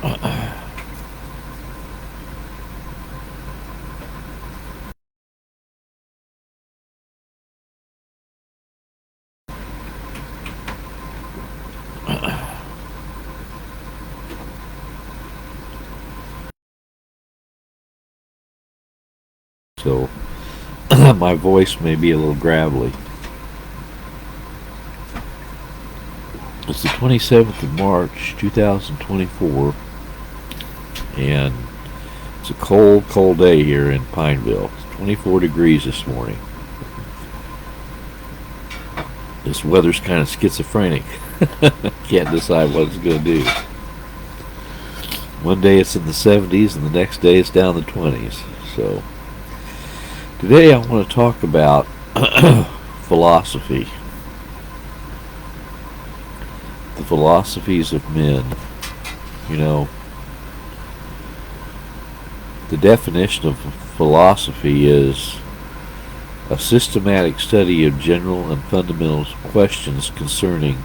So my voice may be a little gravelly. It's the 27th of March, 2024, and it's a cold, cold day here in Pineville. It's 24 degrees this morning. This weather's kind of schizophrenic. Can't decide what it's going to do. One day it's in the 70s, and the next day it's down in the 20s. So today I want to talk about philosophy. The philosophies of men. You know, the definition of philosophy is a systematic study of general and fundamental questions concerning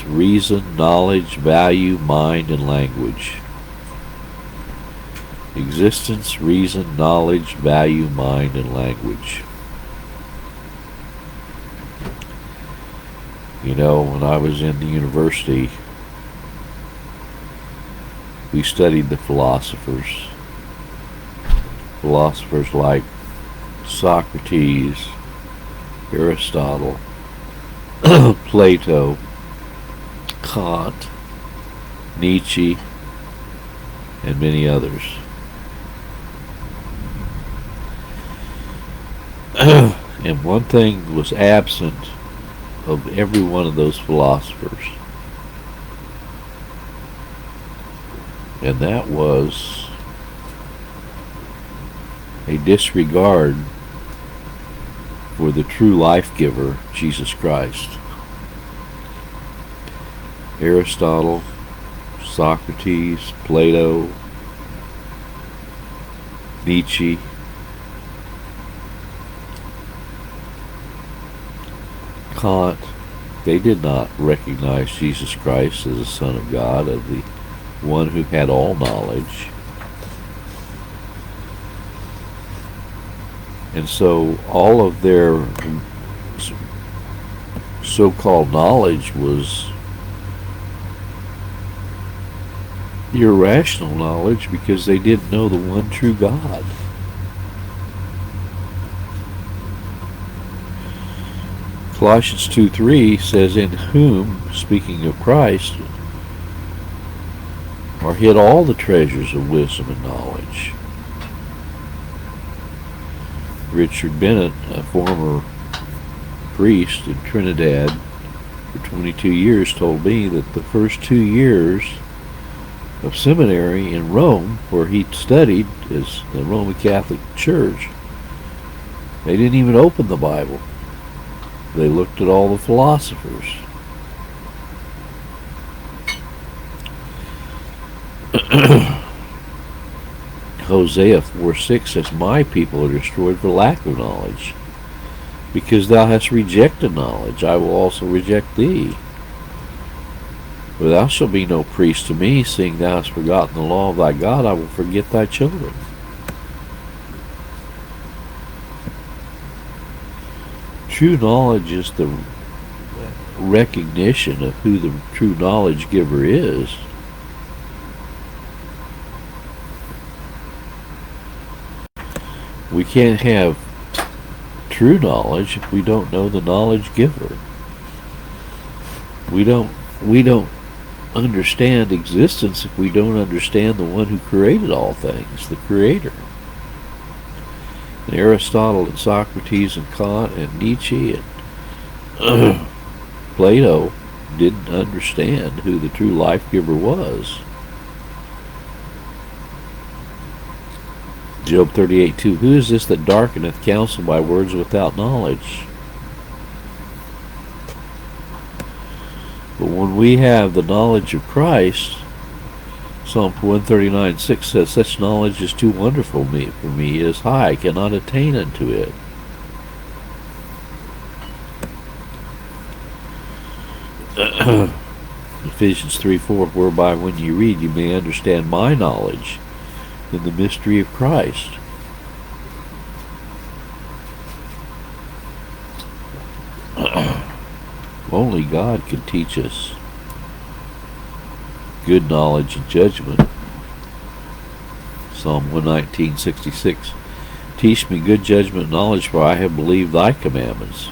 reason, knowledge, value, mind, and language. Existence, reason, knowledge, value, mind, and language. You know, when I was in the university, we studied the philosophers. Philosophers like Socrates, Aristotle, Plato, Kant, Nietzsche, and many others. And one thing was absent of every one of those philosophers, and that was a disregard for the true life giver, Jesus Christ. Aristotle, Socrates, Plato, Nietzsche, Kant, they did not recognize Jesus Christ as the Son of God, as the one who had all knowledge. And so all of their so-called knowledge was irrational knowledge because they didn't know the one true God. Colossians 2:3 says, "In whom," speaking of Christ, "are hid all the treasures of wisdom and knowledge." Richard Bennett, a former priest in Trinidad for 22 years, told me that the first 2 years of seminary in Rome, where he studied as the Roman Catholic Church, they didn't even open the Bible. They looked at all the philosophers. Hosea 4:6 says, "My people are destroyed for lack of knowledge. Because thou hast rejected knowledge, I will also reject thee. For thou shalt be no priest to me, seeing thou hast forgotten the law of thy God, I will forget thy children." True knowledge is the recognition of who the true knowledge giver is. We can't have true knowledge if we don't know the knowledge giver. We don't understand existence if we don't understand the one who created all things, the Creator. And Aristotle and Socrates and Kant and Nietzsche and Plato didn't understand who the true life giver was. Job 38:2, "Who is this that darkeneth counsel by words without knowledge?" But when we have the knowledge of Christ, Psalm 139:6 says, "Such knowledge is too wonderful for me, it is high, I cannot attain unto it." Ephesians 3:4, whereby when you read you may understand my knowledge in the mystery of Christ. Only God can teach us good knowledge and judgment. Psalm 119:66. Teach me good judgment and knowledge, for I have believed thy commandments.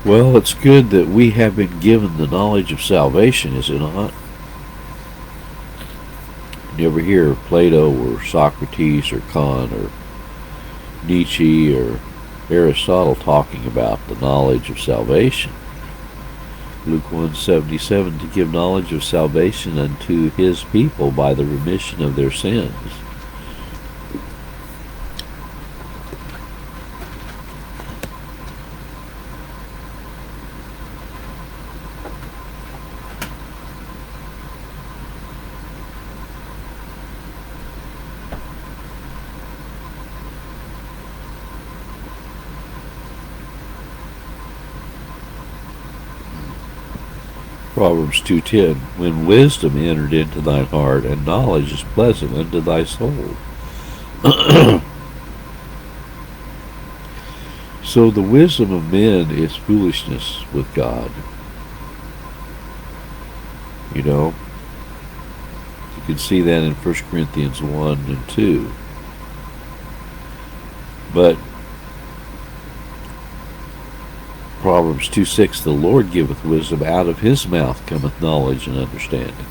Well, it's good that we have been given the knowledge of salvation, is it not? You ever hear Plato or Socrates or Kant or Nietzsche or Aristotle talking about the knowledge of salvation? Luke 1:77, to give knowledge of salvation unto his people by the remission of their sins. Proverbs 2:10, when wisdom entered into thine heart, and knowledge is pleasant unto thy soul. So the wisdom of men is foolishness with God. You know, you can see that in 1 Corinthians 1 and 2. But Proverbs 2:6, the Lord giveth wisdom, out of his mouth cometh knowledge and understanding.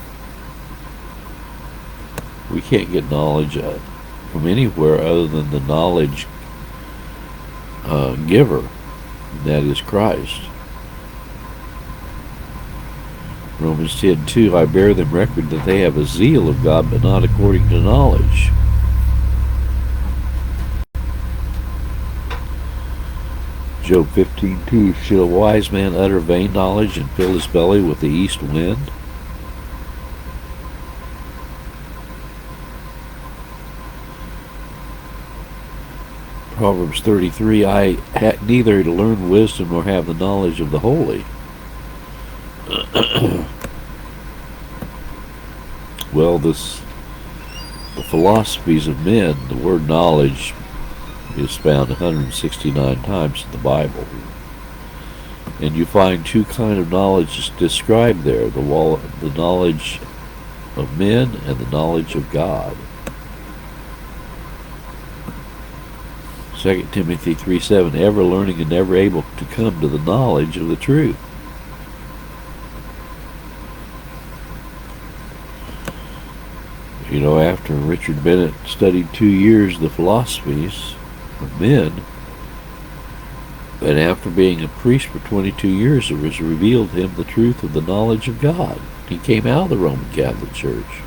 We can't get knowledge from anywhere other than the knowledge giver, and that is Christ. Romans 10:2, I bear them record that they have a zeal of God, but not according to knowledge. Job 15:2, should a wise man utter vain knowledge and fill his belly with the east wind? Proverbs 33, I had neither to learn wisdom nor have the knowledge of the holy. Well, the philosophies of men, the word knowledge is found 169 times in the Bible. And you find two kinds of knowledge described there, the knowledge of men and the knowledge of God. 2 Timothy 3:7, ever learning and never able to come to the knowledge of the truth. You know, after Richard Bennett studied 2 years the philosophies of men, and after being a priest for 22 years, it was revealed to him the truth of the knowledge of God. He came out of the Roman Catholic Church.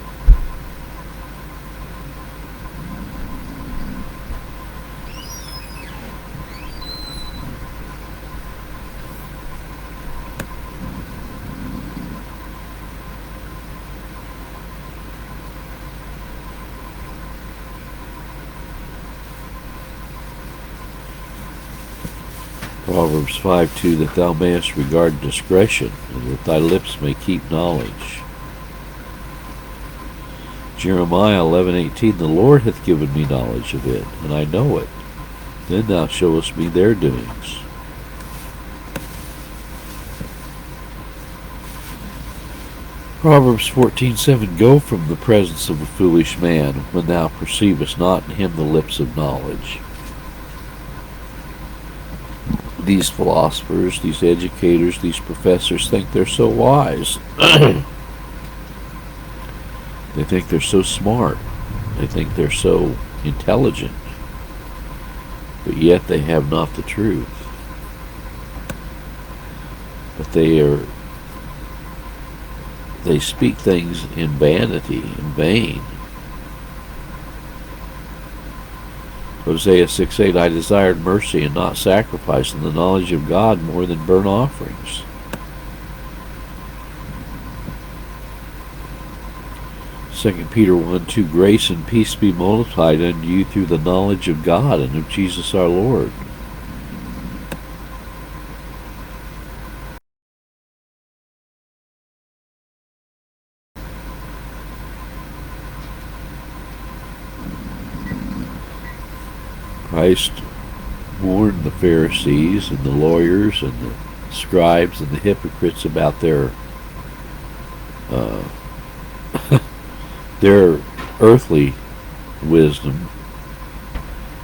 Proverbs 5:2, that thou mayest regard discretion, and that thy lips may keep knowledge. Jeremiah 11:18, the Lord hath given me knowledge of it, and I know it. Then thou showest me their doings. Proverbs 14:7, go from the presence of a foolish man, when thou perceivest not in him the lips of knowledge. These philosophers, these educators, these professors think they're so wise. They think they're so smart. They think they're so intelligent. But yet they have not the truth. But they speak things in vanity, in vain. Hosea 6:8, I desired mercy and not sacrifice, and the knowledge of God more than burnt offerings. 2 Peter 1:2, grace and peace be multiplied unto you through the knowledge of God and of Jesus our Lord. Christ warned the Pharisees and the lawyers and the scribes and the hypocrites about their their earthly wisdom.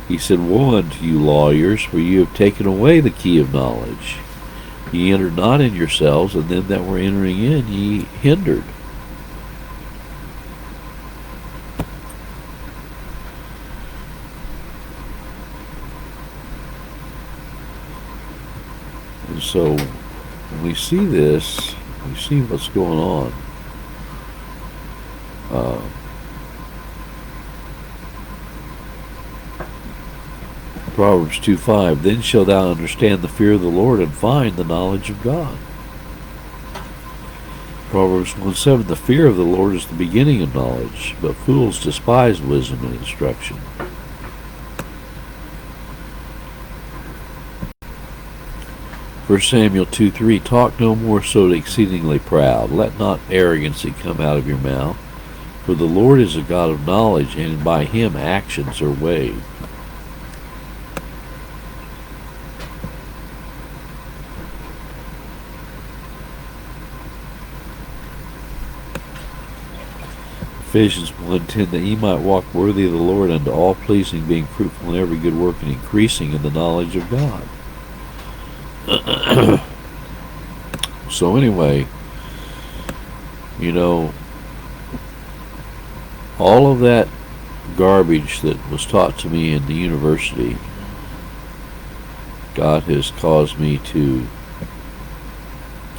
He said, woe unto you, lawyers, for you have taken away the key of knowledge. Ye entered not in yourselves, and them that were entering in ye hindered. And so, when we see this, we see what's going on. Proverbs 2:5, then shalt thou understand the fear of the Lord and find the knowledge of God. Proverbs 1:7, the fear of the Lord is the beginning of knowledge, but fools despise wisdom and instruction. First Samuel 2:3, talk no more so exceedingly proud. Let not arrogancy come out of your mouth. For the Lord is a God of knowledge, and by him actions are weighed. Ephesians 1:10, that ye might walk worthy of the Lord unto all pleasing, being fruitful in every good work and increasing in the knowledge of God. So anyway, all of that garbage that was taught to me in the university, God has caused me to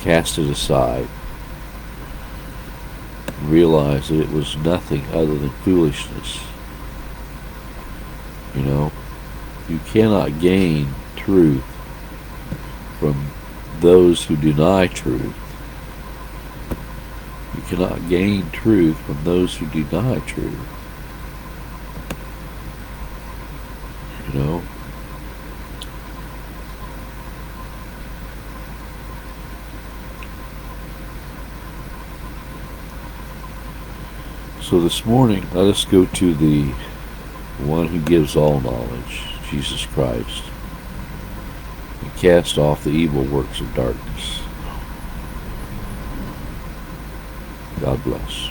cast it aside, realize that it was nothing other than foolishness. You cannot gain truth from those who deny truth. You cannot gain truth from those who deny truth. So this morning, let us go to the one who gives all knowledge, Jesus Christ, and cast off the evil works of darkness. God bless.